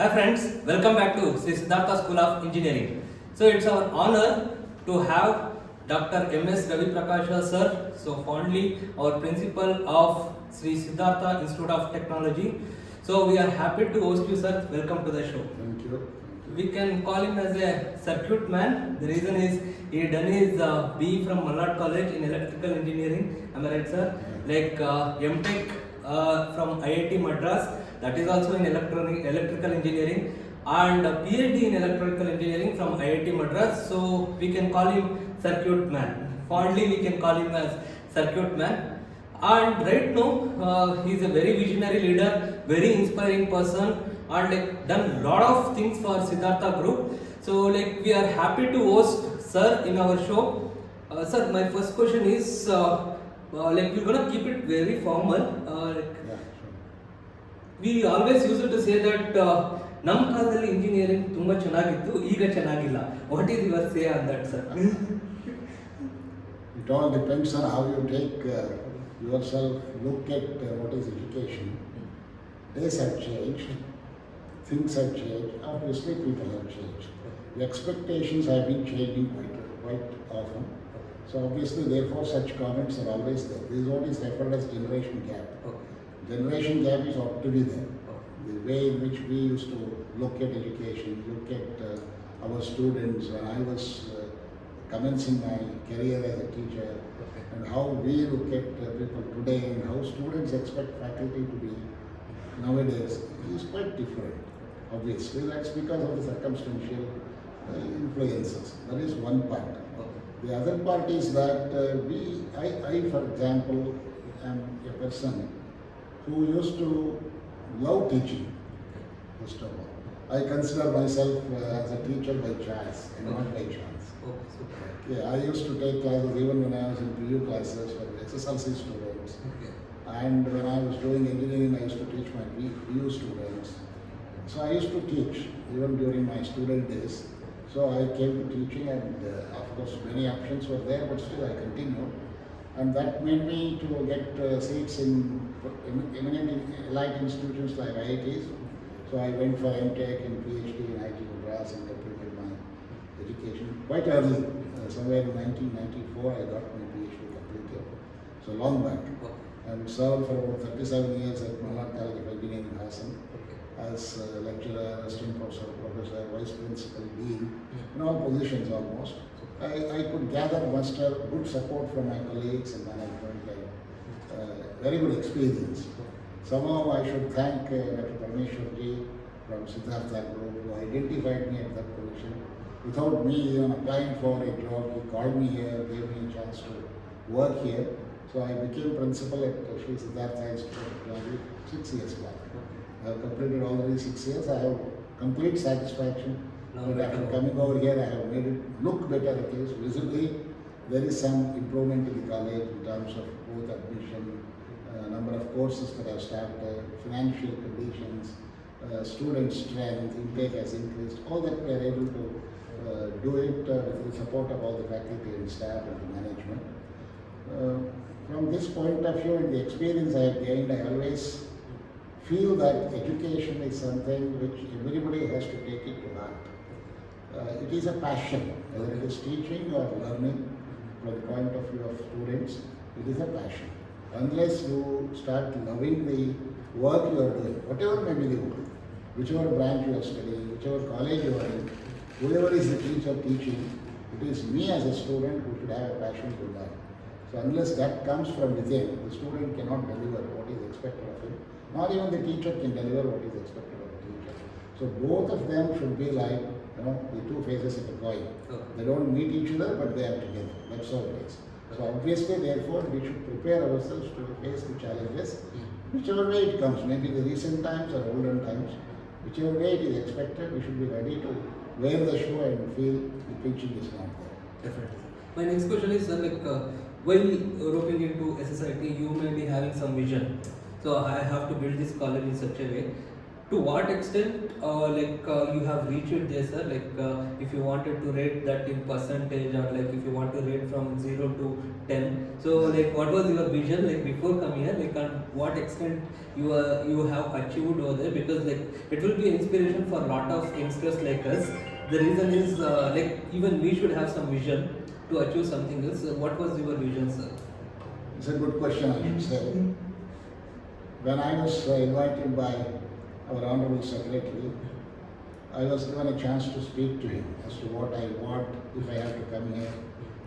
Hi friends, welcome back to Siddhartha School of Engineering. So it's our honor to have Dr. M.S. Raviprakasha sir, so fondly our principal of Sri Siddhartha Institute of Technology. So we are happy to host you sir, welcome to the show. Thank you. We can call him as a circuit man. The reason is he done his B from Malad College in electrical engineering. Am I right sir? Like M.Tech from IIT Madras, that is also in electrical engineering, and Ph.D in electrical engineering from IIT Madras. So we can call him circuit man. Fondly we can call him as circuit man. And right now he is a very visionary leader, very inspiring person, and like done lot of things for Siddhartha Group. So like we are happy to host sir in our show. Sir, my first question is like we're gonna keep it very formal. We always used to say that ನಮ್ಮ ಕಾಲದಲ್ಲಿ engineering ತುಂಬಾ ಚೆನ್ನಾಗಿತ್ತು, ಈಗ ಚೆನ್ನಾಗಿಲ್ಲ. What is your say on that, sir? It all depends on how you take yourself, look at what is education. Days have changed, things have changed, obviously people have changed. The expectations have been changing quite often. So obviously therefore such comments are always there. This is what is referred as generation gap. Generation gap is ought to be there. The way in which we used to look at education, look at our students when I was commencing my career as a teacher, and how we look at people today and how students expect faculty to be nowadays is quite different. Obviously that's because of the circumstantial influences. That is one part. The other part is that I for example am a person who used to love teaching, first of all. I consider myself as a teacher by choice and not by chance. I used to take classes even when I was in PU classes for SSIT students. And when I was doing engineering, I used to teach my PU students. So I used to teach even during my student days. So I came to teaching, and of course many options were there, but still I continued. And that made me to get seats in eminent elite institutions like IITs. So I went for M.Tech and Ph.D in IIT Madras and completed my education quite early. Somewhere in 1994 I got my Ph.D completed. So long back. And served for about 37 years at Malad College of Engineering, Hassan, as lecturer, assistant professor, vice principal, dean, in all positions almost. I could muster good support from my colleagues and management, very good experience. Somehow I should thank Dr. Parmeshwarji from Siddhartha Group, who identified me at that position. Without me even applying for a job, he called me here, gave me a chance to work here. So I became principal at Sri Siddhartha Institute of Technology 6 years back. I have completed already 6 years. I have complete satisfaction. But after coming over here, I have made it look better at least. Visibly, there is some improvement in the college in terms of both admission, number of courses that have started, financial conditions, student strength, intake has increased. All that we are able to do it with the support of all the faculty and staff and the management. From this point of view and the experience I have gained, I always feel that education is something which everybody has to take it to heart. It is a passion, whether it is teaching or learning. From the point of view of students, it is a passion. Unless you start loving the work you are doing, whatever may be the work, whichever branch you are studying, whichever college you are in, whoever is the teacher teaching, it is me as a student who should have a passion to learn. So unless that comes from within, the student cannot deliver what is expected of him. Not even the teacher can deliver what is expected of the teacher. So both of them should be like, the two faces of a coin. They don't meet each other, but they are together. That's how it is. So obviously, therefore, we should prepare ourselves to face the challenges, whichever way it comes. Maybe the recent times or olden times, whichever way it is expected, we should be ready to wear the shoe and feel the pinching is not there. Definitely. My next question is, while roping into SSIT, you may be having some vision. So I have to build this college in such a way. To what extent, you have reached it there, sir? If you wanted to rate that in percentage, or like if you want to rate from 0 to 10. So, like, what was your vision, like, before coming here? Like, on what extent you have achieved over there? Because, like, it will be inspiration for a lot of youngsters like us. The reason is, even we should have some vision to achieve something else. So what was your vision, sir? It's a good question, I should say. When I was invited by our Honorable Secretary, I was given a chance to speak to him as to what I want if I have to come here,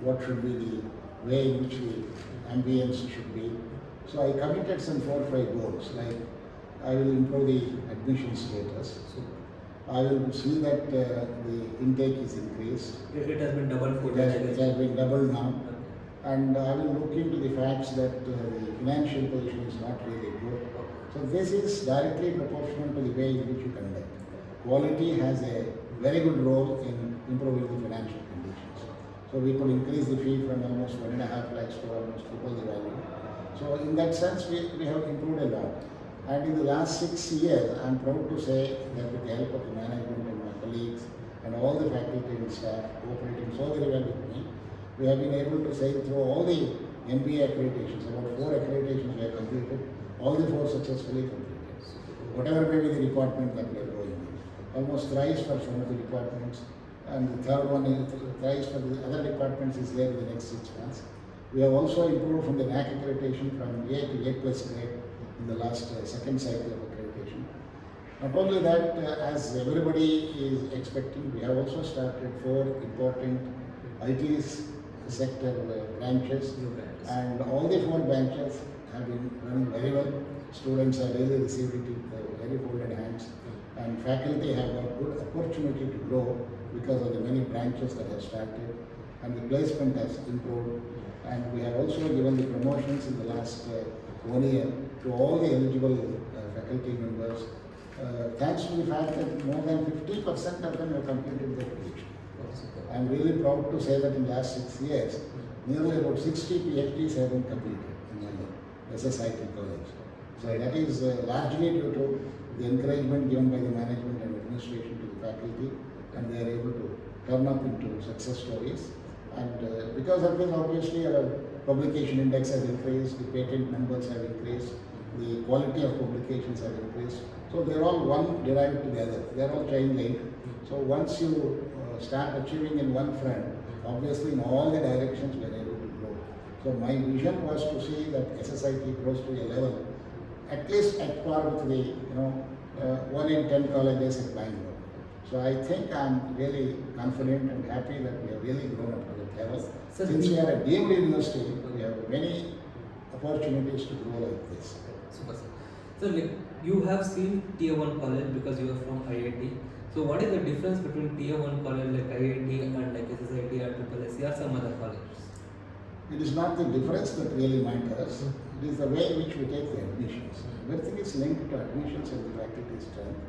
what should be the way in which the ambience should be. So I committed some 4 or 5 goals, like I will improve the admission status. I will see that the intake is increased. It has been doubled for It has been doubled now. And I will look into the facts that the financial position is not really good. So this is directly proportional to the way in which you conduct. Quality has a very good role in improving the financial conditions. So we could increase the fee from almost 1.5 lakhs to almost triple the value. So in that sense, we have improved a lot. And in the last 6 years, I am proud to say that with the help of the management and my colleagues and all the faculty and staff cooperating so very well with me, we have been able to sail through all the MBA accreditations. About 4 accreditations we have completed, all the 4 successfully completed. Whatever may be the department that we are going in. Almost thrice for some of the departments, and the third one is thrice for the other departments is there in the next 6 months. We have also improved from the NAC accreditation from A to A+ grade in the last second cycle of accreditation. Not only that, as everybody is expecting, we have also started 4 important IT sector branches, and all the 4 branches have been running very well. Students have really received it with very folded hands, and faculty have got good opportunity to grow because of the many branches that have started, and the placement has improved. And we have also given the promotions in the last 1 year to all the eligible faculty members, thanks to the fact that more than 50% of them have completed their PhD. I am really proud to say that in the last 6 years, nearly about 60 PhDs have been completed in my SSIT college. So that is largely due to the encouragement given by the management and administration to the faculty, and they are able to turn up into success stories. And because of this, obviously, our publication index has increased, the patent numbers have increased, the quality of publications have increased. So they are all one derived together. They are all chain linked. So once you start achieving in one front, obviously in all the directions we are able to grow. So my vision was to see that SSIT grows to a level at least at par with the 1 in 10 colleges in Bangalore. So I think I am really confident and happy that we have really grown up to that level. Sir, since we are a deemed university, we have many opportunities to grow like this. Super, sir. So, like, you have seen Tier 1 college because you are from IIT. So what is the difference between Tier 1 college like IIT and like SSIT or SSSC or some other colleges? It is not the difference that really matters. It is the way in which we take the admissions. Everything is linked to admissions and the faculty strength.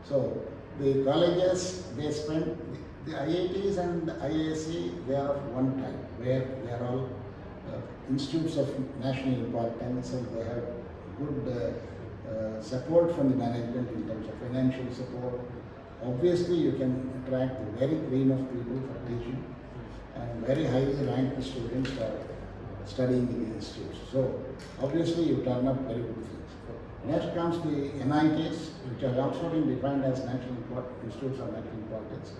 So the colleges, they spend, the IITs and IISc, they are of one type, where they are all institutes of national importance, and they have good support from the management in terms of financial support. Obviously, you can attract the very cream of people for teaching, and very highly ranked students are studying in the institutes. So, obviously, you turn up very good things. Next comes the NITs, which are also been defined as national institutes of national importance.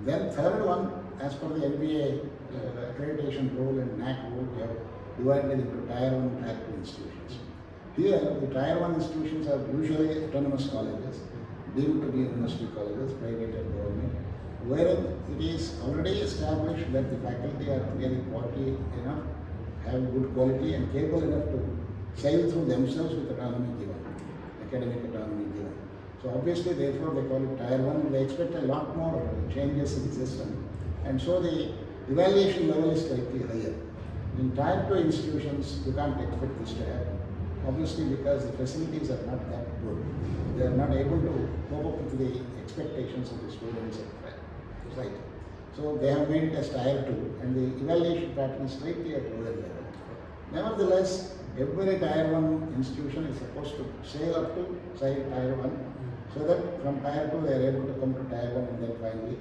Then third one, as per the NBA accreditation rule and NAC rule, we have divided into Tier 1 and Tier 2 institutions. Here, the Tier 1 institutions are usually autonomous colleges, deemed to be university colleges, private and government, wherein it is already established that the faculty are really quality enough, have good quality and capable enough to sail through themselves with autonomy given, academic autonomy given. So obviously, therefore, they call it Tier 1, and they expect a lot more changes in the system. And so the evaluation level is slightly higher. In Tier 2 institutions, you can't expect this to happen. Obviously, because the facilities are not that good. They are not able to cope up with the expectations of the students and society. So they have made it as Tier 2, and the evaluation pattern is slightly at lower level. Nevertheless, every Tier 1 institution is supposed to sail up to Tier 1, So that from tier 2 they are able to come to tier 1 and then finally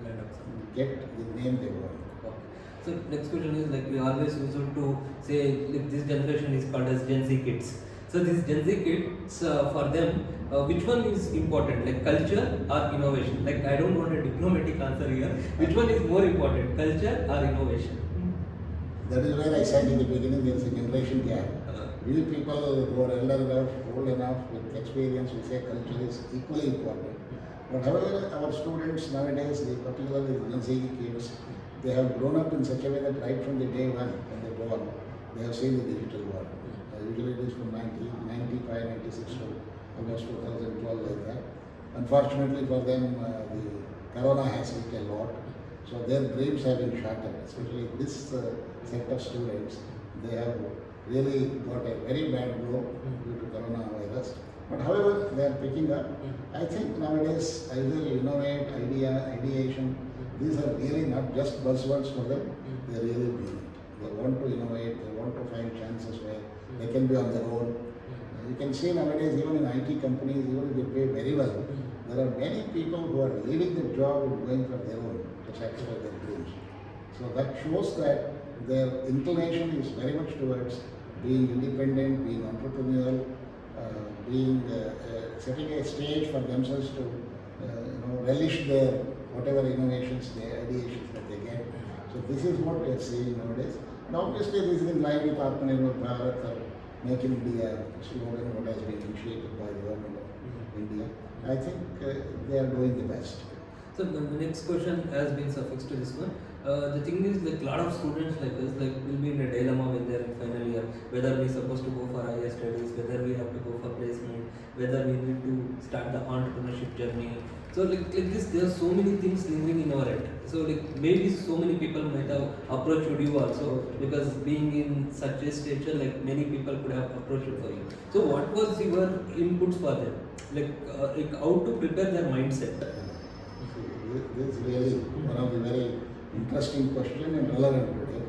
Land up something. get the name they want. Okay. So next question is like we always use it to say like this generation is called as Gen Z kids. So these Gen Z kids for them, which one is important, like culture or innovation? Like I don't want a diplomatic answer here. Which one is more important, culture or innovation? That is where I said in the beginning there is a generation gap. We people who are elder enough, old enough, with experience, we say culture is equally important. But however, our students nowadays, particularly the Gen Z kids, they have grown up in such a way that right from the day one, when they are born, they have seen the digital world. Usually it is from 1995, 96 to almost 2012 like that. Unfortunately for them, the corona has hit a lot. So their dreams have been shattered, especially this set of students. They have really got a very bad blow due to coronavirus. But however, they are picking up. I think nowadays, either innovate, ideation, these are really not just buzzwords for them, they really mean it. They want to innovate, they want to find chances where they can be on their own. You can see nowadays, even in IT companies, even if they pay very well, there are many people who are leaving the job and going for their own to satisfy their dreams. So that shows that their inclination is very much towards being independent, being entrepreneurial, setting a stage for themselves to relish their whatever innovations, their ideations that they get. So this is what we are seeing nowadays. And obviously this is in line with Atmanirbhar Bharat or Make in India slogan, what has been initiated by the government of India. I think they are doing the best. So the next question has been suffixed to this one. The thing is, like a lot of students like us, like will be in a dilemma when they are in final year, whether we are supposed to go for higher studies, whether we have to go for placement, whether we need to start the entrepreneurship journey. So like this, there are so many things lingering in our head. So like maybe so many people might have approached you also, because being in such a stature, like many people could have approached for you. So what was your inputs for them? Like how to prepare their mindset? This is really one of the very interesting question and relevant today.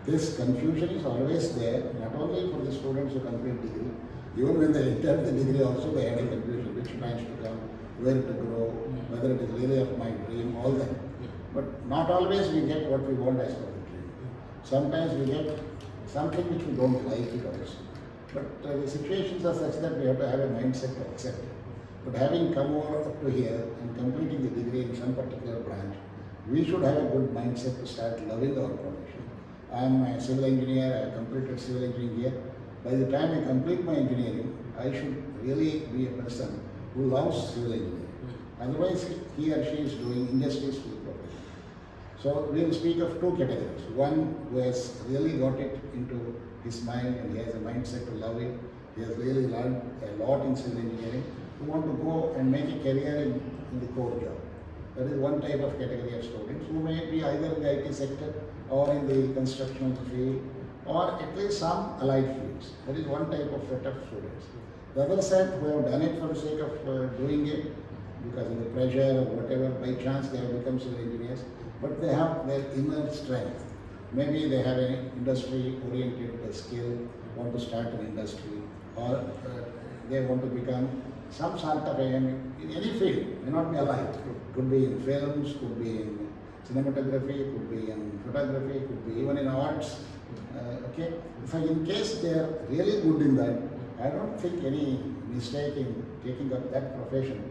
This confusion is always there, not only for the students who complete degree, even when they enter the degree also they had a confusion, which branch to come, where to grow, whether it is really of my dream, all that. But not always we get what we want as per the dream. Sometimes we get something which we don't like it also. But the situations are such that we have to have a mindset to accept it. But having come over up to here and completing the degree in some particular branch, we should have a good mindset to start loving our profession. I am a civil engineer, I have completed civil engineering here. By the time I complete my engineering, I should really be a person who loves civil engineering. Otherwise, he or she is doing industries to the profession. So we will speak of two categories. One who has really got it into his mind and he has a mindset to love it. He has really learned a lot in civil engineering, who want to go and make a career in the core job. That is one type of category of students who may be either in the IT sector or in the construction field or at least some allied fields. That is one type of set of students. The other set who have done it for the sake of doing it because of the pressure or whatever, by chance they have become civil engineers, but they have their inner strength. Maybe they have an industry-oriented skill, want to start an industry, or they want to become some sort of in any field, may not be alike. Could be in films, could be in cinematography, could be in photography, could be even in arts. Okay, so in case they are really good in that, I don't think any mistake in taking up that profession,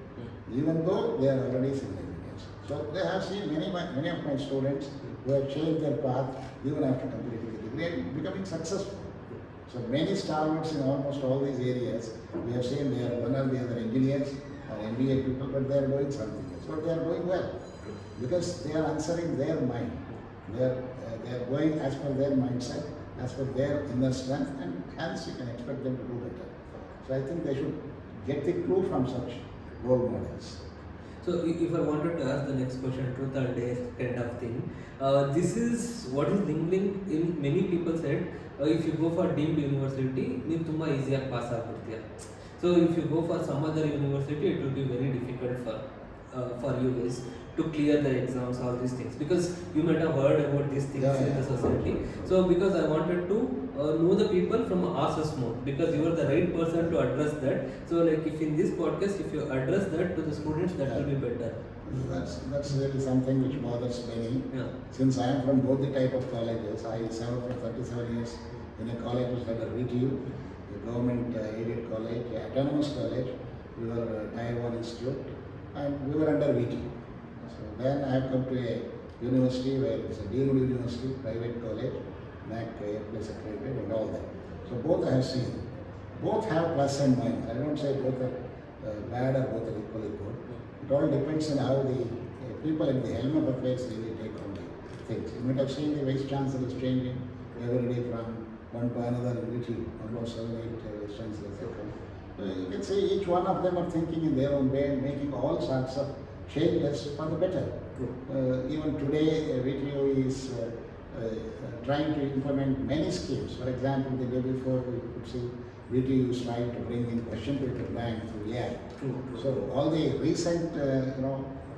even though they are already civil engineers. So they have seen many of my students who have changed their path even after completing the degree and becoming successful. So many stalwarts in almost all these areas, we have seen they are one or the other engineers or MBA people, but they are doing something else. But they are doing well because they are answering their mind. They are going as per their mindset, as per their inner strength, and hence you can expect them to do better. So I think they should get the clue from such role models. So if I wanted to ask the next question, truth or dare kind of thing, this is what is lingering in many people's head. If you go for deemed university, ನೀವು ತುಂಬಾ easy ಆಗಿ pass ಆಗ್ಬಿಡ್ತೀಯ. So if you go for some other university, it will be very difficult for for you is to clear the exams, all these things, because you might have heard about these things Yeah, in yeah. the society. So because I wanted to know the people from us mode, because you are the right person to address that. So like if in this podcast, if you address that to the students, that will be better. That's really something which bothers many. Yeah. Since I am from both the type of colleges, I served for 37 years in a college which was like a VTU, a government aided college, a autonomous college. We were a Tier 1 institute, and we were under VTU. So then I have come to a university where it's a deemed university, private college, MAC, place accredited, and all that. So both I have seen. Both have plus and minus. I don't say both are bad or both are equally good. It all depends on how the people at the helm of affairs really take on the things. You might have seen the vice chancellors changing every day from one to another, literally almost 7, 8 vice chancellors. You can say each one of them are thinking in their own way and making all sorts of changes for the better. Even today, VTO is trying to implement many schemes. For example, the day before we could see VTU is trying to bring in question paper bank through AI. So all the recent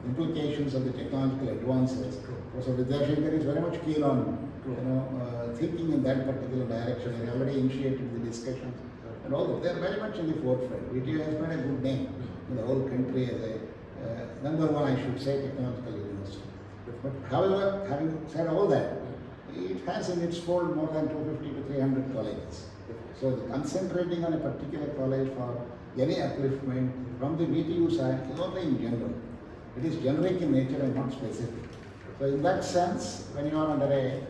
implications of the technological advances. So Vidyashankar is very much keen on thinking in that particular direction. He already initiated the discussions and all that. They are very much in the forefront. VTU has made a good name in the whole country as a number one, I should say, technological university. But however, having said all that, it has in its fold more than 250 to 300 colleges. So concentrating on a particular college for any upliftment from the VTU side is only in general. It is generic in nature and not specific. So in that sense, when you are under a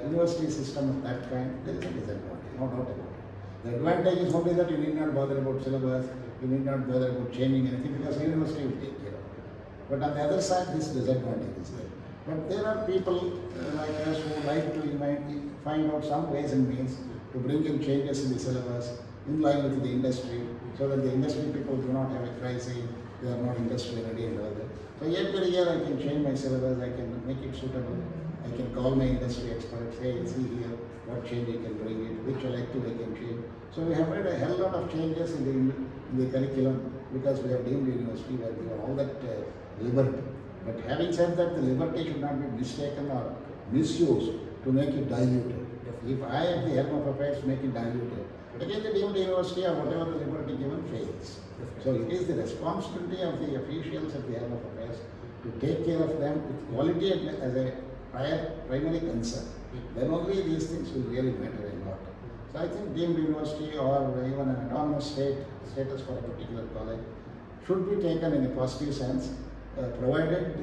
university system of that kind, there is a disadvantage, no doubt about it. The advantage is only that you need not bother about syllabus, you need not bother about changing anything because the university will take care of it. But on the other side, this disadvantage is there. But there are people like us who like to find out some ways and means to bring in changes in the syllabus in line with the industry, so that the industry people do not have a crisis, they are not industry ready and all that. So every year I can change my syllabus, I can make it suitable, I can call my industry experts, hey, see here what change you can bring it, which elective I can change. So we have made a hell lot of changes in the curriculum because we have deemed university where we have all that liberty. But having said that, the liberty should not be mistaken or misused to make it diluted. If I at the helm of affairs make it diluted, again the deemed university or whatever the liberty given fails. So it is the responsibility of the officials at the helm of affairs to take care of them with quality as a primary concern. Then only these things will really matter a lot. So I think deemed university or even an autonomous status for a particular college should be taken in a positive sense, provided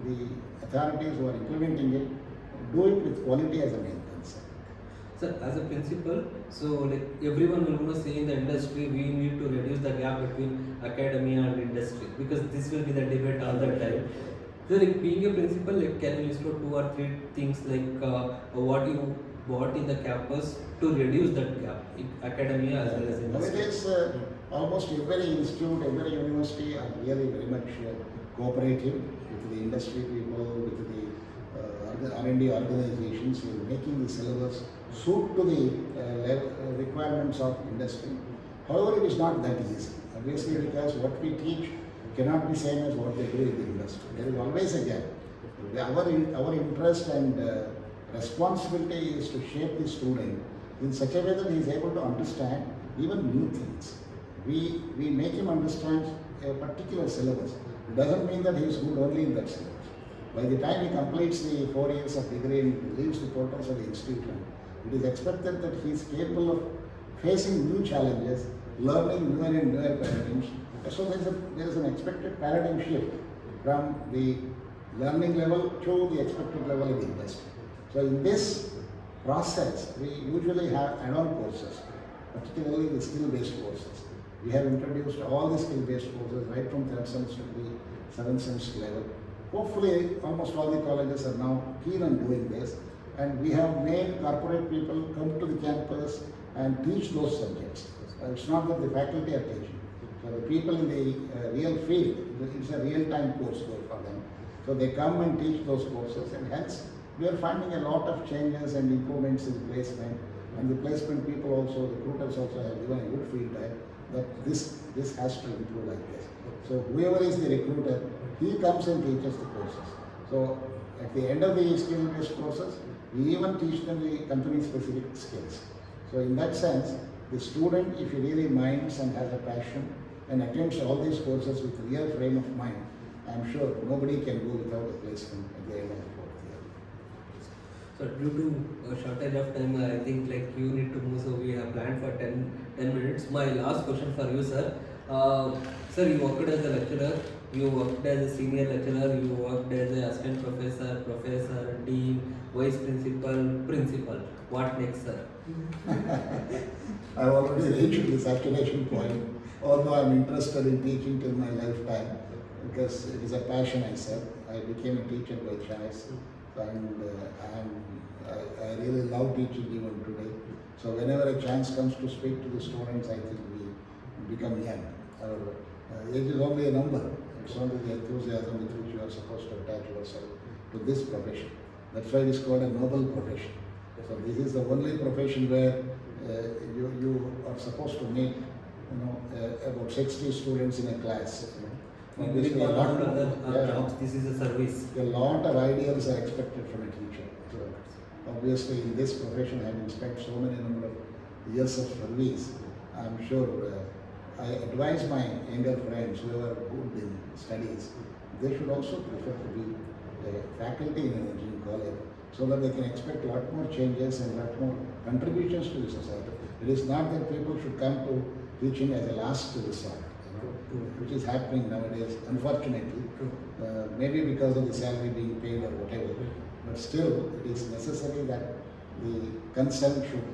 the authorities who are implementing it do it with quality as a main concern. Sir, as a principal, so like everyone will say in the industry, we need to reduce the gap between academia and industry, because this will be the debate all the time. So like being a principal, like can you list out 2 or 3 things like what you bought in the campus to reduce that gap in academia as well as industry? Nowadays, almost every institute, every university are really very much cooperative with the industry people, with the R&D organizations who are making the syllabus suit to the requirements of industry. However, it is not that easy. Obviously, because what we teach cannot be same as what they do in the industry. There is always a gap. Our interest and responsibility is to shape the student in such a way that he is able to understand even new things. We make him understand a particular syllabus. It doesn't mean that he is good only in that syllabus. By the time he completes the 4 years of degree and leaves the portals of the institution, it is expected that he is capable of facing new challenges, learning newer and newer paradigms. So there is an expected paradigm shift from the learning level to the expected level in the industry. So in this process, we usually have add-on courses, particularly the skill-based courses. We have introduced all the skill-based courses right from 3rd semester to the 7th semester level. Hopefully, almost all the colleges are now keen on doing this, and we have made corporate people come to the campus and teach those subjects. It's not that the faculty are teaching. So the people in the real field, it's a real-time course for them. So they come and teach those courses, and hence we are finding a lot of changes and improvements in placement. And the placement people also, the recruiters also have given a good feedback that this has to improve like this. So whoever is the recruiter, he comes and teaches the courses. So at the end of the skill-based courses, we even teach them the company-specific skills. So in that sense, the student, if he really minds and has a passion and attends all these courses with real frame of mind, I'm sure nobody can go without a placement at the end of the fourth year. So due to a shortage of time, I think like you need to move. So we have planned for 10 minutes. My last question for you, sir. Sir, you worked as a lecturer, you worked as a senior lecturer, you worked as an assistant professor, professor, dean, vice principal, principal. What next, sir? I've already reached the saturation point, although I'm interested in teaching till my lifetime, because it is a passion, I said. I became a teacher by choice, and I really love teaching even today. So whenever a chance comes to speak to the students, I think we become young. Our age is only a number. It's only the enthusiasm with which you are supposed to attach yourself to this profession. That's why it is called a noble profession. So this is the only profession where you are supposed to meet, about 60 students in a class. Obviously, a lot of other jobs. This is a service. A lot of ideals are expected from a teacher. So obviously, in this profession, having spent so many number of years of service, I'm sure I advise my younger friends who are good in studies, they should also prefer to be faculty in an engineering college, so that they can expect a lot more changes and a lot more contributions to the society. It is not that people should come to teaching as a last resort, which is happening nowadays, unfortunately. Maybe because of the salary being paid or whatever, but still it is necessary that the concern should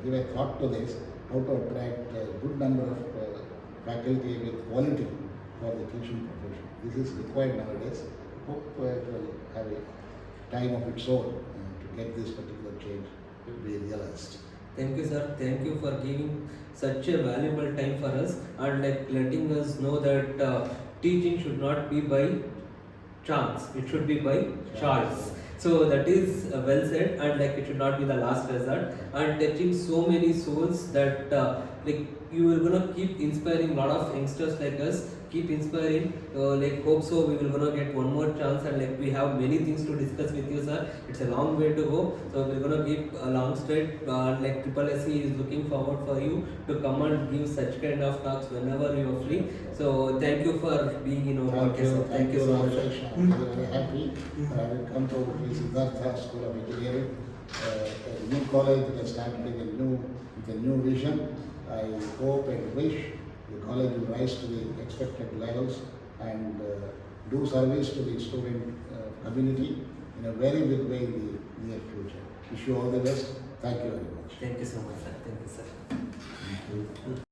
give a thought to this, how to attract a good number of faculty with quality for the teaching profession. This is required nowadays. Hope it will have a time of its own to get this particular change to be realized. Thank you, sir. Thank you for giving such a valuable time for us and like letting us know that teaching should not be by chance; it should be by choice. So that is well said, and like it should not be the last resort. And touching so many souls that like you are gonna keep inspiring a lot of youngsters like us. Keep inspiring. Like hope so. We will gonna get one more chance, and like we have many things to discuss with you, sir. It's a long way to go, so we're gonna keep a long straight. Like SSIT is looking forward for you to come and give such kind of talks whenever you are free. So thank you for being in our podcast. Thank you so much. much. I'm very happy that I will come to the Siddhartha School of Engineering, a new college that has started with a new vision. I hope and wish the college will rise to the expected levels and do service to the student community in a very big way in the near future. Wish you all the best. Thank you very much. Thank you so much, sir. Thank you, sir. Thank you.